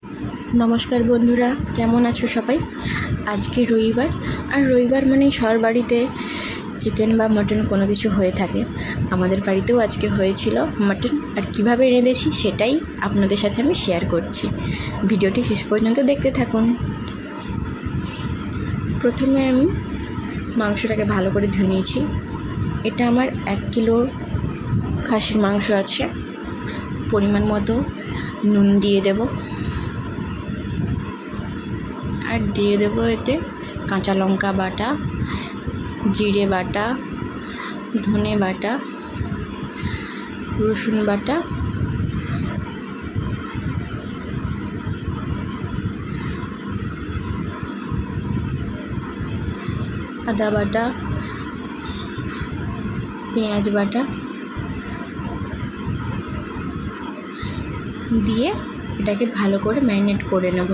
নমস্কার বন্ধুরা, কেমন আছো সবাই? আজকে রবিবার, আর রবিবার মানেই সবার বাড়িতে চিকেন বা মটন কোনো কিছু হয়ে থাকে। আমাদের বাড়িতেও আজকে হয়েছিল মটন, আর কীভাবে রেঁধেছি সেটাই আপনাদের সাথে আমি শেয়ার করছি। ভিডিওটি শেষ পর্যন্ত দেখতে থাকুন। প্রথমে আমি মাংসটাকে ভালো করে ধুয়ে নিয়েছি। এটা আমার 1 কিলো খাসির মাংস আছে। পরিমাণ মতো নুন দিয়ে দেব, আর দিয়ে দেবো এতে কাঁচা লঙ্কা বাটা, জিরে বাটা, ধনে বাটা, রসুন বাটা, আদা বাটা, পেঁয়াজ বাটা দিয়ে এটাকে ভালো করে ম্যারিনেট করে নেব।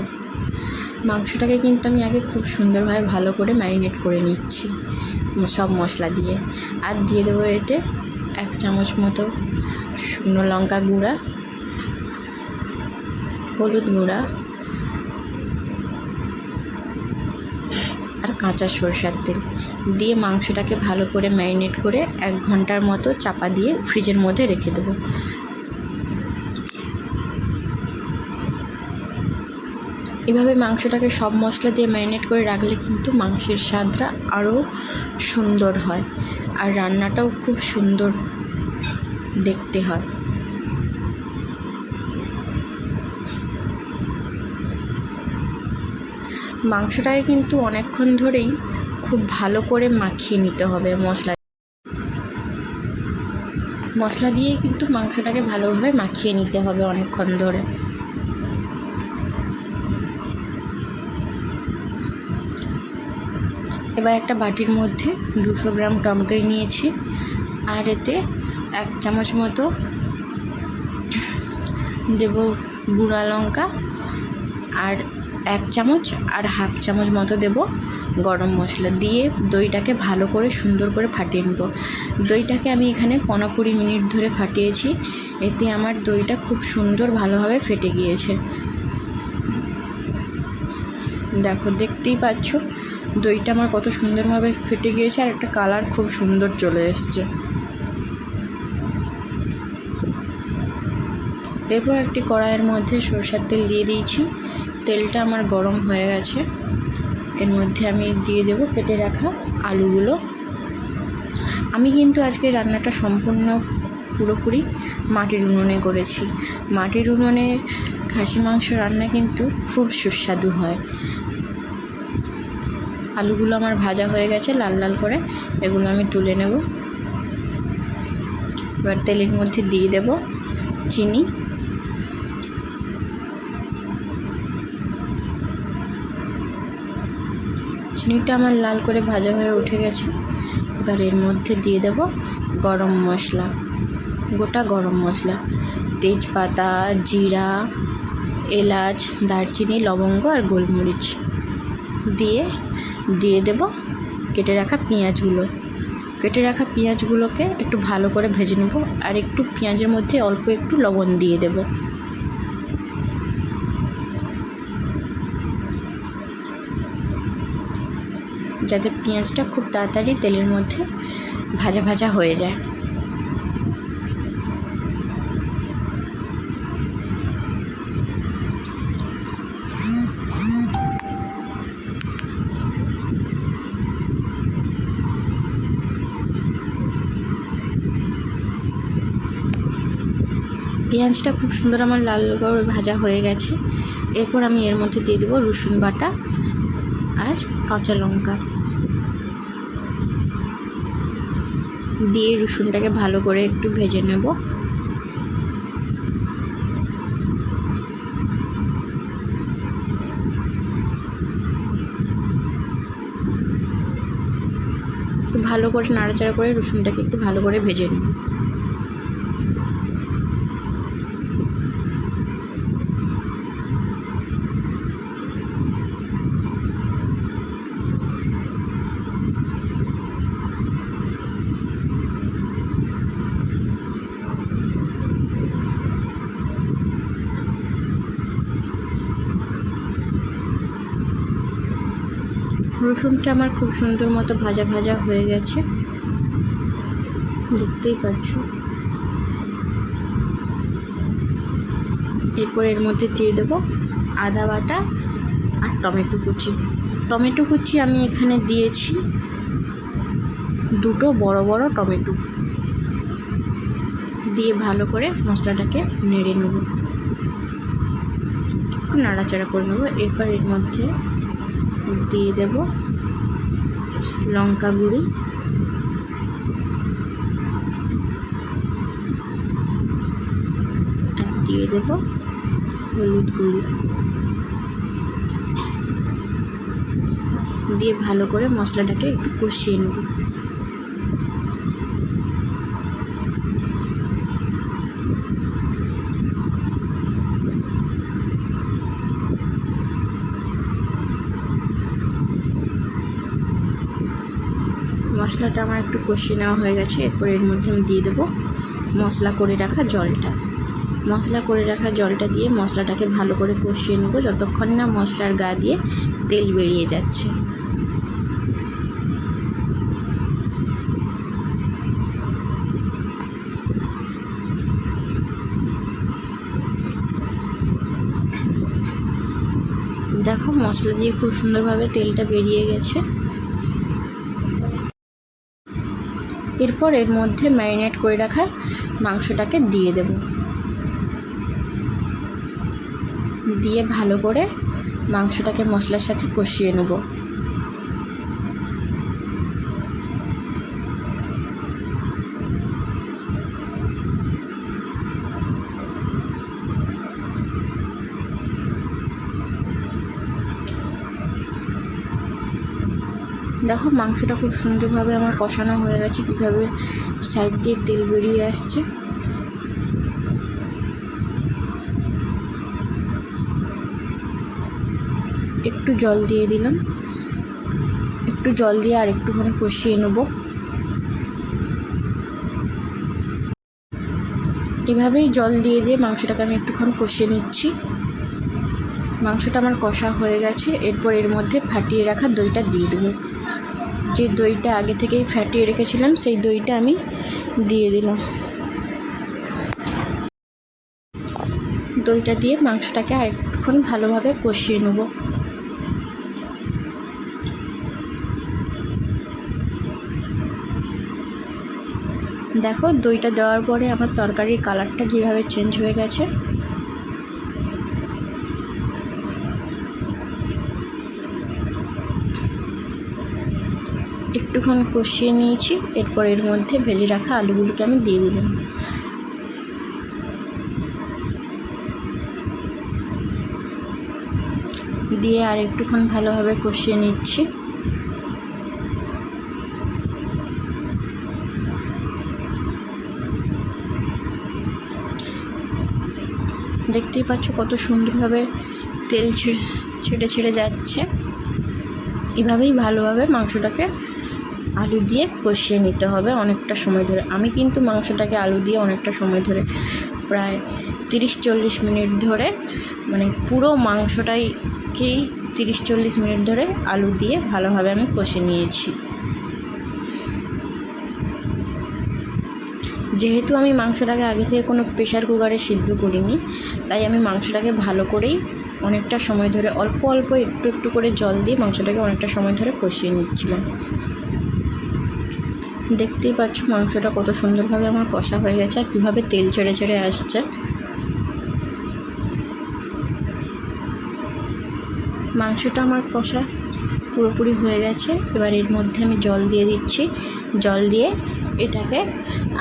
মাংসটাকে কিন্তু আমি আগে খুব সুন্দরভাবে ভালো করে ম্যারিনেট করে নিচ্ছি সব মশলা দিয়ে। আর দিয়ে দেবো এতে 1 চামচ মতো শুকনো লঙ্কা গুঁড়া, হলুদ গুঁড়া আর কাঁচা সরষের তেল দিয়ে মাংসটাকে ভালো করে ম্যারিনেট করে 1 ঘন্টার মতো চাপা দিয়ে ফ্রিজের মধ্যে রেখে দেবো। এভাবে মাংসটাকে সব মশলা দিয়ে ম্যারিনেট করে রাখলে কিন্তু মাংসের স্বাদটা আরও সুন্দর হয়, আর রান্নাটাও খুব সুন্দর দেখতে হয়। মাংসটাকে কিন্তু অনেকক্ষণ ধরেই খুব ভালো করে মাখিয়ে নিতে হবে মশলা দিয়ে কিন্তু মাংসটাকে ভালোভাবে মাখিয়ে নিতে হবে অনেকক্ষণ ধরে। এবার একটা বাটির মধ্যে 200 গ্রাম টক দই নিয়েছি, আর এতে 1 চামচ মতো দেব গুঁড়া লঙ্কা, আর 1 চামচ আর হাফ চামচ মতো দেব গরম মশলা দিয়ে দইটাকে ভালো করে সুন্দর করে ফাটিয়ে নেব। দইটাকে আমি এখানে 15-20 মিনিট ধরে ফাটিয়েছি। এতে আমার দইটা খুব সুন্দর ভালোভাবে ফেটে গিয়েছে। দেখো, দেখতেই পাচ্ছ দইটা আমার কত সুন্দরভাবে ফেটে গিয়েছে, আর একটা কালার খুব সুন্দর চলে এসছে। এরপর একটি কড়াইয়ের মধ্যে সরষের তেল দিয়ে দিয়েছি। তেলটা আমার গরম হয়ে গেছে। এর মধ্যে আমি দিয়ে দেব কেটে রাখা আলুগুলো। আমি কিন্তু আজকে রান্নাটা সম্পূর্ণ পুরোপুরি মাটির উনুনে করেছি। মাটির উনুনে খাসি মাংস রান্না কিন্তু খুব সুস্বাদু হয়। আলুগুলো আমার ভাজা হয়ে গেছে লাল লাল করে, এগুলো আমি তুলে নেব। এবার তেলের মধ্যে দিয়ে দেব চিনি, চিনিটা আমার লাল করে ভাজা হয়ে উঠে গেছে। এবার এর মধ্যে দিয়ে দেব গরম মশলা, গোটা গরম মশলা, তেজপাতা, জিরা, এলাচ, দারচিনি, লবঙ্গ আর গোলমরিচ দিয়ে দেব কেটে রাখা পেঁয়াজগুলোকে একটু ভালো করে ভেজে নেব, আর একটু পেঁয়াজের মধ্যে অল্প একটু লবণ দিয়ে দেব। যাতে পেঁয়াজটা খুব তাড়াতাড়ি তেলের মধ্যে ভাজা ভাজা হয়ে যায়। পেঁয়াজটা খুব সুন্দর আমার লাল করে ভাজা হয়ে গেছে। এরপর আমি এর মধ্যে দিয়ে দেবো রসুন বাটা আর কাঁচা লঙ্কা দিয়ে রসুনটাকে ভালো করে একটু ভেজে নেব। ভালো করে নাড়াচাড়া করে রসুনটাকে একটু ভালো করে ভেজে নেব। রসুনটা আমার খুব সুন্দর মতো ভাজা ভাজা হয়ে গেছে, দেখতেই পাচ্ছ। এরপর এর মধ্যে দিয়ে দেবো আদা বাটা আর টমেটো কুচি। টমেটো কুচি আমি এখানে দিয়েছি 2 বড় বড় টমেটো। দিয়ে ভালো করে মশলাটাকে নেড়ে নেব, একটু নাড়াচাড়া করে নেব। এরপর এর মধ্যে দিয়ে দেব লঙ্কা গুঁড়ি, আর দিয়ে দেব হলুদ গুঁড়ি। দিয়ে ভালো করে মশলাটাকে একটু কষিয়ে নেব। মশলাটা আমার একটু কষিয়ে নেওয়া হয়ে গেছে। এরপর এর মধ্যে আমি দিয়ে দেবো মশলা করে রাখা জলটা। মশলা করে রাখা জলটা দিয়ে মশলাটাকে ভালো করে কষিয়ে নেব যতক্ষণ না মশলার গা দিয়ে তেল বেরিয়ে যাচ্ছে। দেখো মশলা দিয়ে খুব সুন্দরভাবে তেলটা বেরিয়ে গেছে। এরপর এর মধ্যে ম্যারিনেট করে রাখা মাংসটাকে দিয়ে দেব। দিয়ে ভালো করে মাংসটাকে মশলার সাথে কষিয়ে নেব। দেখো মাংসটা খুব সুন্দরভাবে আমার কষানো হয়ে গেছে, কীভাবে সাইড দিয়ে তেল বেরিয়ে আসছে। একটু জল দিয়ে দিলাম, একটু জল দিয়ে আর একটুখানি কষিয়ে নেব। এভাবেই জল দিয়ে দিয়ে মাংসটাকে আমি একটুক্ষণ কষিয়ে নিচ্ছি। মাংসটা আমার কষা হয়ে গেছে। এরপর এর মধ্যে ফাটিয়ে রাখা দইটা দিয়ে দেবো। যে দইটা আগে থেকেই ফাটিয়ে রেখেছিলাম সেই দইটা আমি দিয়ে দিলাম। দইটা দিয়ে মাংসটাকে আরেকটুক্ষণ ভালোভাবে কষিয়ে নেব। দেখো দইটা দেওয়ার পরে আমার তরকারির কালারটা কীভাবে চেঞ্জ হয়ে গেছে। একটুক্ষণ কষিয়ে নিয়েছি। এরপর এর মধ্যে ভেজে রাখা আলুগুলোকে আমি দিয়ে দিলাম। দিয়ে আর একটুক্ষণ ভালোভাবে কষিয়ে নিচ্ছি। দেখতেই পাচ্ছ কত সুন্দরভাবে তেল ছেড়ে ছেড়ে যাচ্ছে। এভাবেই ভালোভাবে মাংসটাকে আলু দিয়ে কষিয়ে নিতে হবে অনেকটা সময় ধরে। আমি কিন্তু মাংসটাকে আলু দিয়ে অনেকটা সময় ধরে, প্রায় 30-40 মিনিট ধরে, মানে পুরো মাংসটাকেই 30-40 মিনিট ধরে আলু দিয়ে ভালোভাবে আমি কষে নিয়েছি। যেহেতু আমি মাংসটাকে আগে থেকে কোনো প্রেশার কুকারে সিদ্ধ করিনি, তাই আমি মাংসটাকে ভালো করেই অনেকটা সময় ধরে অল্প অল্প একটু একটু করে জল দিয়ে মাংসটাকে অনেকটা সময় ধরে কষিয়ে নিচ্ছিলাম। দেখতেই পাচ্ছ মাংসটা কত সুন্দরভাবে আমার কষা হয়ে গেছে আর কীভাবে তেল ছেড়ে ছেড়ে আসছে। মাংসটা আমার কষা পুরোপুরি হয়ে গেছে। এবার এর মধ্যে আমি জল দিয়ে দিচ্ছি। জল দিয়ে এটাকে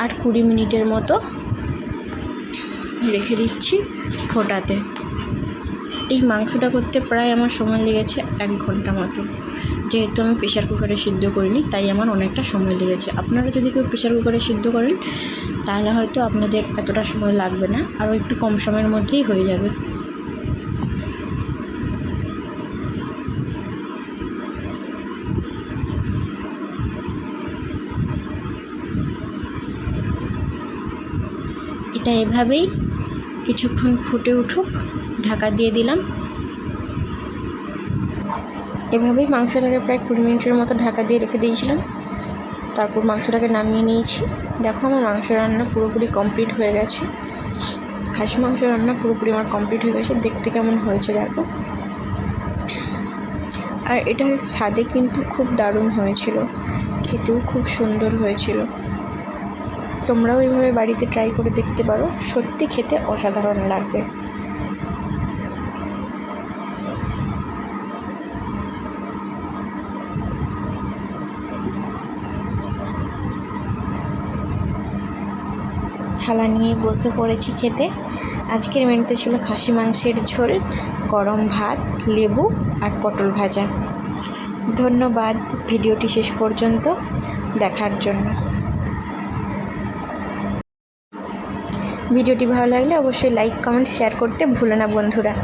আর 20 মিনিটের মতো রেখে দিচ্ছি ফোটাতে। এই মাংসটা করতে প্রায় আমার সময় লেগেছে 1 ঘন্টা মতো। যেহেতু আমি প্রেশার কুকারে সিদ্ধ করিনি তাই আমার অনেকটা সময় লেগেছে। আপনারা যদি কেউ প্রেশার কুকারে সিদ্ধ করেন তাহলে হয়তো আপনাদের এতটা সময় লাগবে না, আরও একটু কম সময়ের মধ্যেই হয়ে যাবে। এটা এভাবেই কিছুক্ষণ ফুটে উঠুক, ঢাকা দিয়ে দিলাম। এভাবেই মাংসটাকে প্রায় 20 মিনিটের মতো ঢাকা দিয়ে রেখে দিয়েছিলাম। তারপর মাংসটাকে নামিয়ে নিয়েছি। দেখো আমার মাংস রান্না পুরোপুরি কমপ্লিট হয়ে গেছে। খাসি মাংস রান্না পুরোপুরি আমার কমপ্লিট হয়ে গেছে। দেখতে কেমন হয়েছে দেখো। আর এটা স্বাদে কিন্তু খুব দারুণ হয়েছিল, খেতেও খুব সুন্দর হয়েছিল। তোমরাও এইভাবে বাড়িতে ট্রাই করে দেখতে পারো, সত্যি খেতে অসাধারণ লাগবে। থালা নিয়ে বসে পড়েছি খেতে। আজকের মেনুতে ছিল খাসি মাংসের ঝোল, গরম ভাত, লেবু আর পটল ভাজা। ধন্যবাদ ভিডিওটি শেষ পর্যন্ত দেখার জন্য। ভিডিওটি ভালো লাগলে অবশ্যই লাইক, কমেন্ট, শেয়ার করতে ভুলো না বন্ধুরা।